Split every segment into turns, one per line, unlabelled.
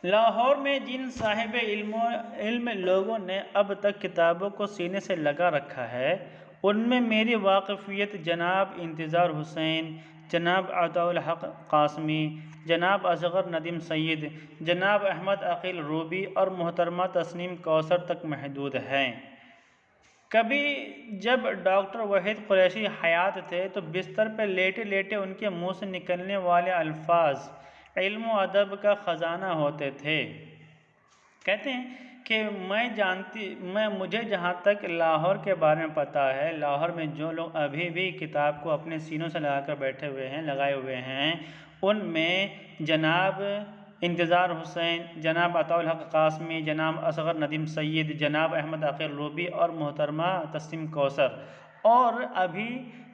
लाहौर में जिन साहिब इल्म लोगों ने अब तक किताबों को सीने से लगा रखा है, उनमें मेरी वाकफ़ियत जनाब इंतज़ार हुसैन, जनाब अताउल हक़ कासमी, जनाब असग़र नदीम सैयद, जनाब अहमद अकील रूबी और मोहतरमा तस्नीम कौसर तक महदूद हैं। कभी जब डॉक्टर वहीद कुरैशी हयात थे तो बिस्तर पर लेटे लेटे उनके मुंह से निकलने वाले अल्फाज इल्म व अदब का ख़जाना होते थे। कहते हैं कि मुझे जहाँ तक लाहौर के बारे में पता है, लाहौर में जो लोग अभी भी किताब को अपने सीनों से लगाए हुए हैं, उनमें जनाब इंतज़ार हुसैन, जनाब अताउल हक़ कासमी, जनाब असग़र नदीम सैयद, जनाब अहमद अकील रूबी और मोहतरमा तस्नीम कौसर, और अभी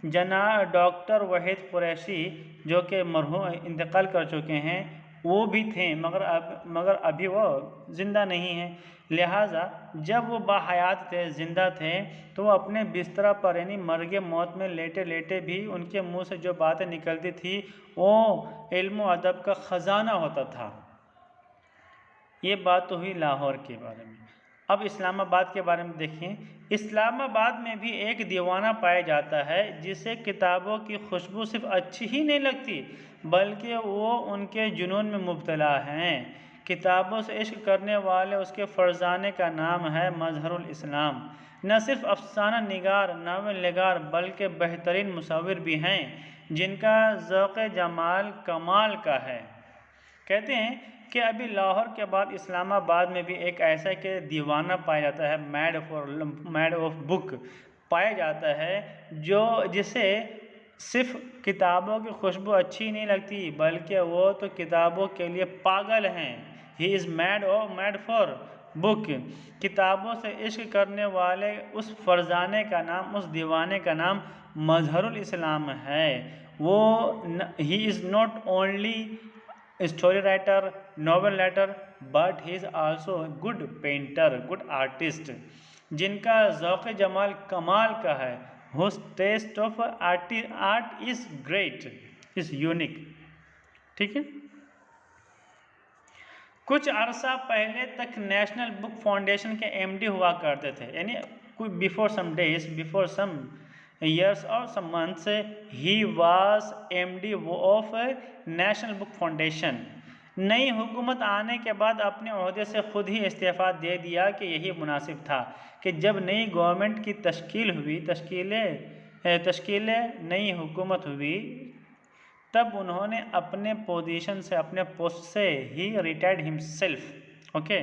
जनाब डॉक्टर वहीद कुरैशी जो कि मरहूम इंतकाल कर चुके हैं, वो भी थे, मगर अभी वो ज़िंदा नहीं हैं। लिहाजा जब वो बाहयात थे, ज़िंदा थे, तो वो अपने बिस्तरा पर यानी मर्गे मौत में लेटे लेटे भी उनके मुंह से जो बातें निकलती थी वो इल्म व अदब का ख़जाना होता था। ये बात तो हुई लाहौर के बारे में। अब इस्लामाबाद के बारे में देखें। इस्लामाबाद में भी एक दीवाना पाया जाता है जिसे किताबों की खुशबू सिर्फ अच्छी ही नहीं लगती, बल्कि वो उनके जुनून में मुब्तला हैं। किताबों से इश्क करने वाले उसके फरजाने का नाम है मजहरुल इस्लाम। न सिर्फ अफसाना निगार, नावल निगार, बल्कि बेहतरीन मुसव्विर भी हैं जिनका ज़ौक़ जमाल कमाल का है। कहते हैं कि अभी लाहौर के बाद इस्लामाबाद में भी एक ऐसा के दीवाना पाया जाता है, मैड ऑफ बुक पाया जाता है, जिसे सिर्फ किताबों की खुशबू अच्छी नहीं लगती, बल्कि वो तो किताबों के लिए पागल हैं। He is mad for book. किताबों से इश्क करने वाले उस फरजाने का नाम, उस दीवाने का नाम मजहरुल इस्लाम है। He is not only story writer, novel writer, but he is also good painter, good artist, जिनका ज़ौक़ जमाल कमाल का है। Whose taste of art is great, is unique. ठीक है। कुछ अरसा पहले तक नेशनल बुक फाउंडेशन के एमडी हुआ करते थे, यानी before some years or some months he was MD of national book foundation. नई हुकूमत आने के बाद अपने ओहदे से खुद ही इस्तीफ़ा दे दिया कि यही मुनासिब था कि जब नई गवर्नमेंट की तश्कीलें नई हुकूमत हुई, तब उन्होंने अपने पोस्ट से ही रिटायर्ड हिमसेल्फ। ओके,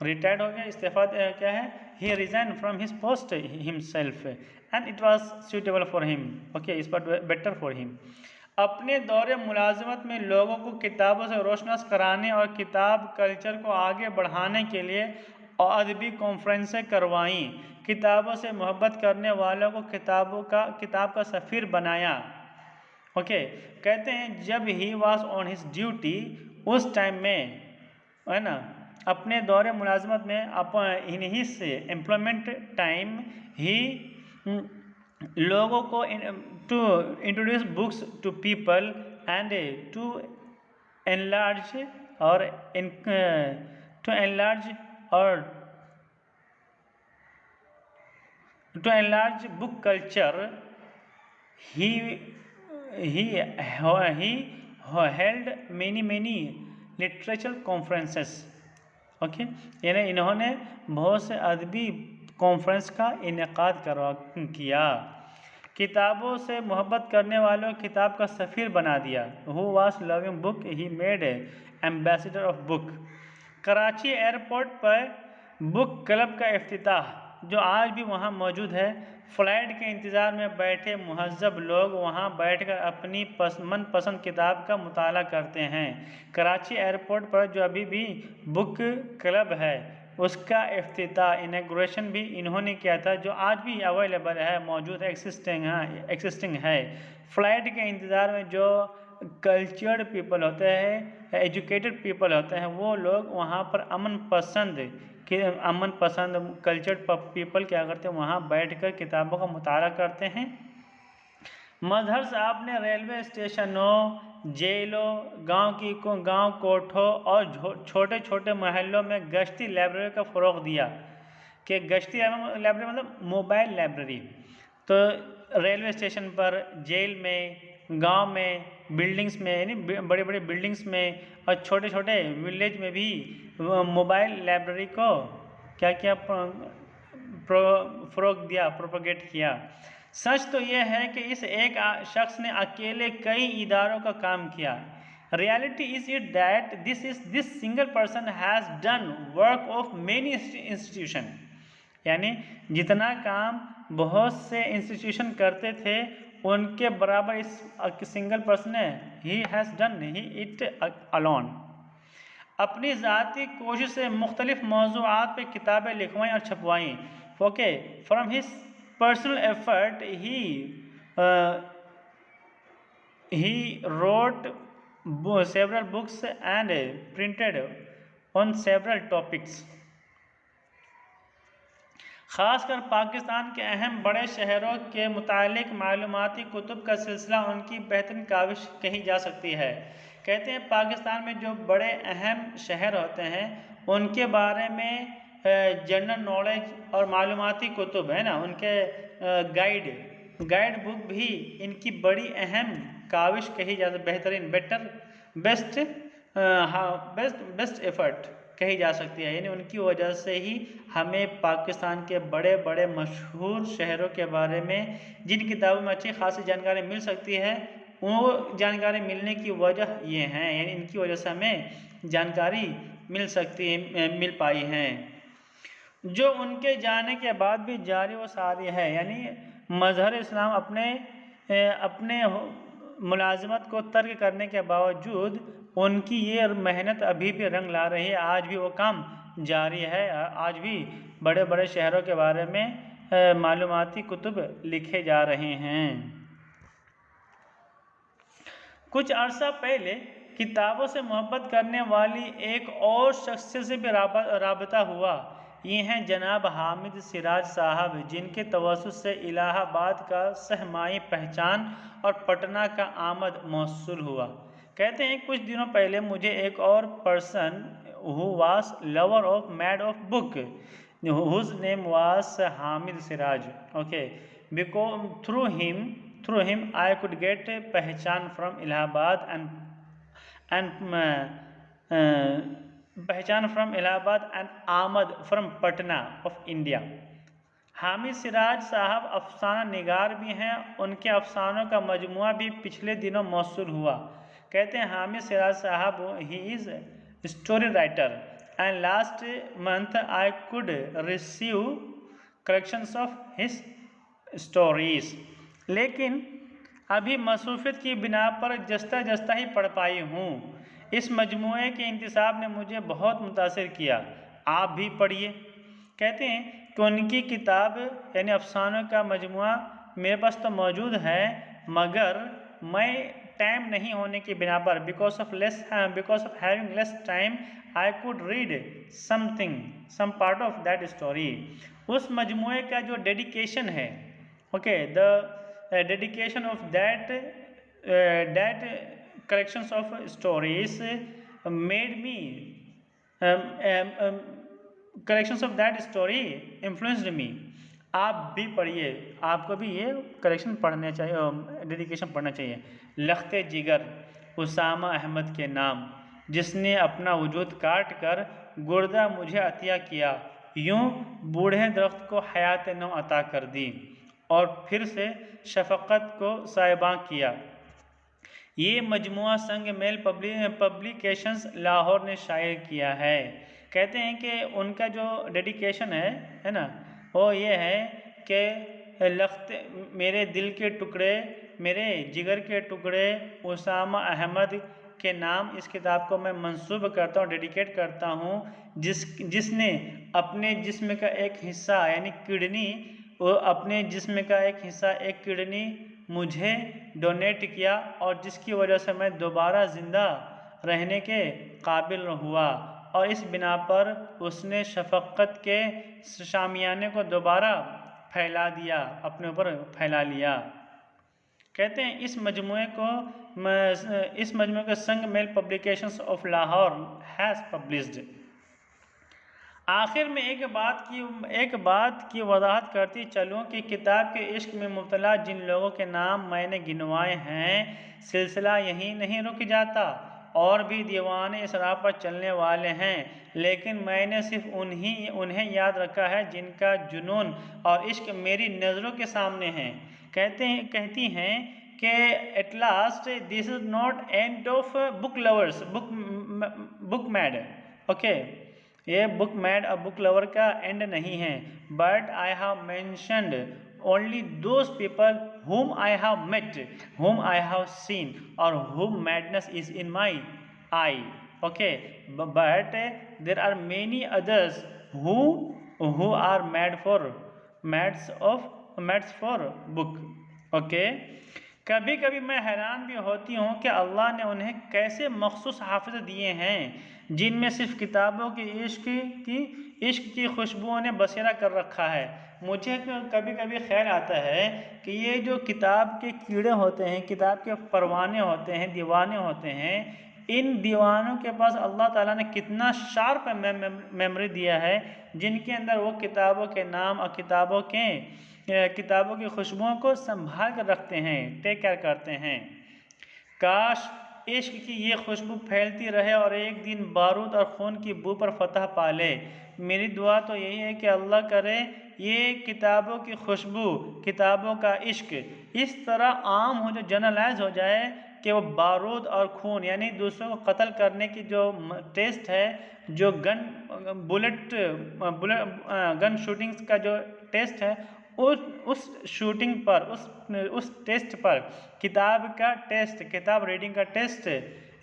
रिटायर्ड हो गया, इस्तीफा क्या है, he resign from his post himself and it was suitable for him. Okay, इस पर बेटर फॉर हिम। अपने दौरे मुलाजमत में लोगों को किताबों से रोशनास कराने और किताब कल्चर को आगे बढ़ाने के लिए अदबी कॉन्फ्रेंसें करवाईं। किताबों से मोहब्बत करने वालों को किताब का सफ़ीर बनाया। ओके, कहते हैं जब he was on his duty, उस टाइम में, है ना, अपने दौरे मुलाजमत में in his employment time, he लोगों को to introduce books to people and to enlarge और to enlarge book culture. he held many literature conferences. Okay, यानी इन्होंने बहुत से अदबी कॉन्फ्रेंस का इनेकाद किया। किताबों से मोहब्बत करने वालों को किताब का सफ़ीर बना दिया। Who was loving book, he made ambassador of book. Karachi airport पर बुक क्लब का इफ्तिताह, जो आज भी वहाँ मौजूद है। फ़्लाइट के इंतज़ार में बैठे मुहज़्ज़ब लोग वहाँ बैठकर अपनी मनपसंद किताब का मुताला करते हैं। कराची एयरपोर्ट पर जो अभी भी बुक क्लब है, उसका इफ्तिताह, इनॉग्रेशन भी इन्होंने किया था, जो आज भी अवेलेबल है, मौजूद है, एक्सिस्टिंग है। फ़्लाइट के इंतज़ार में जो कल्चर्ड पीपल होते हैं, एजुकेटेड पीपल होते हैं, वो लोग वहाँ पर अमन पसंद कल्चर्ड पीपल क्या करते हैं, वहाँ बैठकर किताबों का मुताला करते हैं। मजहर साहब ने रेलवे स्टेशनों, जेलों, गांव कोठों और छोटे छोटे महलों में गश्ती लाइब्रेरी का फ़रोग़ दिया। कि गश्ती लाइब्रेरी मतलब मोबाइल लाइब्रेरी। तो रेलवे स्टेशन पर, जेल में, गांव में, बिल्डिंग्स में, यानी बड़े बड़े बिल्डिंग्स में, और छोटे छोटे विलेज में भी मोबाइल लाइब्रेरी को क्या किया, फ़रोग़ दिया, प्रोपगेट किया। सच तो यह है कि इस एक शख्स ने अकेले कई इदारों का काम किया। Reality is it that this single person has done work of many institution. यानी जितना काम बहुत से इंस्टीट्यूशन करते थे उनके बराबर इस सिंगल पर्सन ने he has done he it alone. अपनी ज़ाती कोशिश से मुख्तलिफ मौज़ूआत पे किताबें लिखवाईं और छपवाईं। Okay, from his personal effort he wrote several books and printed on several topics। ख़ासकर पाकिस्तान के अहम बड़े शहरों के मुतालिक मालूमाती कुतुब का सिलसिला उनकी बेहतरीन काविश कही जा सकती है। कहते हैं पाकिस्तान में जो बड़े अहम शहर होते हैं उनके बारे में जनरल नॉलेज और मालूमाती कुतुब है ना, उनके गाइड बुक भी इनकी बड़ी अहम काविश कही जा सकती, बेहतरीन, बेस्ट एफर्ट कही जा सकती है। यानी उनकी वजह से ही हमें पाकिस्तान के बड़े बड़े मशहूर शहरों के बारे में जिन किताबों में अच्छी खासी जानकारी मिल सकती है, वो जानकारी मिलने की वजह ये है, यानी इनकी वजह से हमें जानकारी मिल पाई है, जो उनके जाने के बाद भी जारी व सारी है। यानी मज़हर इस्लाम अपने मुलाजमत को तर्क करने के बावजूद उनकी ये मेहनत अभी भी रंग ला रही है। आज भी वो काम जारी है। आज भी बड़े बड़े शहरों के बारे में मालूमाती कुतुब लिखे जा रहे हैं। कुछ अर्सा पहले किताबों से मोहब्बत करने वाली एक और शख्सियत से भी राबता हुआ। ये हैं जनाब हामिद सिराज साहब, जिनके तवस्सुत से इलाहाबाद का सहमाई पहचान और पटना का आमद मौसूल हुआ। कहते हैं कुछ दिनों पहले मुझे एक और person who was lover of mad of book whose name was Hamid Siraj, okay, because through him I could get Pehchan from Allahabad and Aamad from Patna of India. Hamid Siraj साहब अफसाना निगार भी हैं। उनके अफसानों का मजमुआ भी पिछले दिनों मौसूल हुआ। कहते हैं हामिद सिराज साहब he is story writer and last month I could receive collections of his stories. लेकिन अभी मसरूफियत की बिना पर जस्ता जस्ता ही पढ़ पाई हूँ। इस मजमुए के इंतसाब ने मुझे बहुत मुतासिर किया। आप भी पढ़िए। कहते हैं कि उनकी किताब यानी अफसानों का मजमुआ मेरे पास तो मौजूद है, मगर मैं टाइम नहीं होने की बिना पर because of having less time I could read some part of that story. उस मजमुए का जो डेडिकेशन है, okay, the dedication of that collections of stories made me collections of that story influenced me। आप भी पढ़िए, आपको भी ये कलेक्शन पढ़ने चाहिए, डेडिकेशन पढ़ना चाहिए। लख्ते जिगर उसामा अहमद के नाम, जिसने अपना वजूद काट कर गुर्दा मुझे अतिया किया, यूं बूढ़े दरख्त को हयात नौ अता कर दी और फिर से शफ़क़त को साहिबां किया। ये मजमुआ संग मेल पब्लिकेशंस लाहौर ने शाये किया है। कहते हैं कि उनका जो डेडिकेशन है ना, वो ये है कि लख्ते मेरे दिल के टुकड़े, मेरे जिगर के टुकड़े उसामा अहमद के नाम इस किताब को मैं मंसूब करता हूँ, डेडिकेट करता हूँ, जिसने अपने जिस्म का एक हिस्सा यानी किडनी, वो अपने जिस्म का एक हिस्सा, एक किडनी मुझे डोनेट किया और जिसकी वजह से मैं दोबारा ज़िंदा रहने के काबिल हुआ, और इस बिना पर उसने शफ़क़त के शामियाने को दोबारा फैला दिया, अपने ऊपर फैला लिया। कहते हैं इस मजमूए को Sang Meel publications of Lahore has published. आखिर में एक बात की वजाहत करती चलूँ कि किताब के इश्क में मुब्तला जिन लोगों के नाम मैंने गिनवाए हैं, सिलसिला यहीं नहीं रुक जाता, और भी दीवाने इस राह पर चलने वाले हैं, लेकिन मैंने सिर्फ उन्हें याद रखा है जिनका जुनून और इश्क मेरी नज़रों के सामने है। कहती हैं कि at last this is not end of book lovers, book mad. Okay, ये बुक मैड और बुक लवर का एंड नहीं है, but I have mentioned only those people whom I have met, whom I have seen, or whom madness is in my eye. Okay, but there are many others who are mads for book. Okay, कभी कभी मैं हैरान भी होती हूँ कि अल्लाह ने उन्हें कैसे मखसूस हाफिज़ दिए हैं जिनमें सिर्फ किताबों की इश्क की खुशबुओं ने बसेरा कर रखा है। मुझे कभी कभी ख्याल आता है कि ये जो किताब के कीड़े होते हैं, किताब के परवाने होते हैं, दीवाने होते हैं, इन दीवानों के पास अल्लाह ताला ने कितना शार्प मेमोरी दिया है, जिनके अंदर वो किताबों के नाम और किताबों की खुशबुओं को संभाल कर रखते हैं, टेक केयर करते हैं। काश इश्क की ये खुशबू फैलती रहे और एक दिन बारूद और खून की बू पर फतह पाले। मेरी दुआ तो यही है कि अल्लाह करे ये किताबों की खुशबू, किताबों का इश्क इस तरह आम हो, जो जनरलाइज हो जाए कि वो बारूद और खून यानी दूसरों को कत्ल करने की जो टेस्ट है, जो गन शूटिंग्स का जो टेस्ट है, उस शूटिंग पर, उस टेस्ट पर किताब रीडिंग का टेस्ट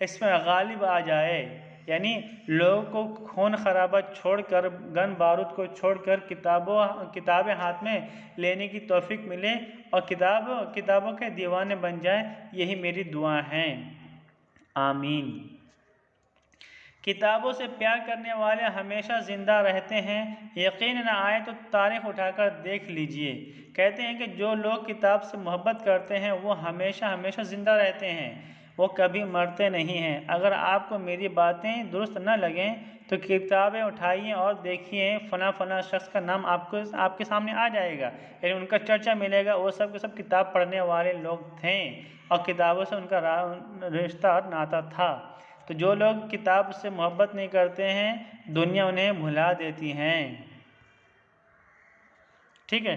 इसमें गालिब आ जाए। यानी लोगों को खून खराबा छोड़कर, गन बारूद को छोड़कर किताबें हाथ में लेने की तौफीक मिले और किताबों के दीवाने बन जाए। यही मेरी दुआ है, आमीन। किताबों से प्यार करने वाले हमेशा ज़िंदा रहते हैं, यकीन न आए तो तारीख उठाकर देख लीजिए। कहते हैं कि जो लोग किताब से मोहब्बत करते हैं वो हमेशा हमेशा ज़िंदा रहते हैं, वो कभी मरते नहीं हैं। अगर आपको मेरी बातें दुरुस्त न लगें तो किताबें उठाइए और देखिए, फ़ना शख्स का नाम आपके सामने आ जाएगा, यानी उनका चर्चा मिलेगा। वो सब के सब किताब पढ़ने वाले लोग थे और किताबों से उनका रिश्ता और नाता था। तो जो लोग किताब से मोहब्बत नहीं करते हैं, दुनिया उन्हें भुला देती हैं। ठीक है।